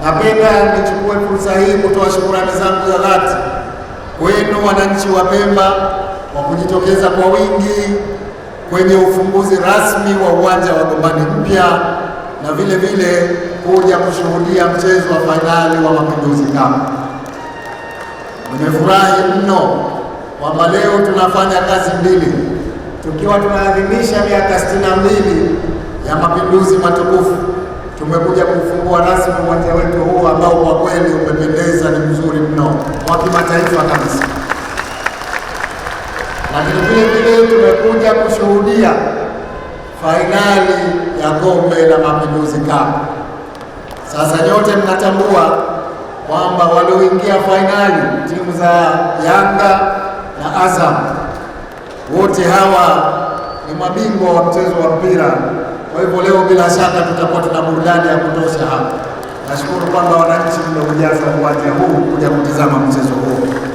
Napenda nichukue fursa hii kutoa shukrani zangu za dhati kwenu wananchi wa Pemba kwa kujitokeza kwa wingi kwenye ufunguzi rasmi wa uwanja wa Gombani mpya na vile vile kuja kushuhudia mchezo wa fainali wa Mapinduzi Cup. Nimefurahi mno kwamba leo tunafanya kazi mbili, tukiwa tunaadhimisha miaka 62 ya mapinduzi matukufu. Tumekuja kufungua rasmi uwanja wetu huu ambao kwa kweli umependeza, ni mzuri mno wa kimataifa kabisa. Lakini vile vile tumekuja kushuhudia fainali ya Kombe la Mapinduzi Cup. Sasa nyote mnatambua kwamba walioingia fainali timu za Yanga na Azam, wote hawa ni mabingwa wa mchezo wa mpira. Kwa hivyo leo bila shaka tutakuwa tuna burudani ya kutosha hapa. Nashukuru kwamba wananchi mmeujaza uwanja huu kuja kutizama mchezo.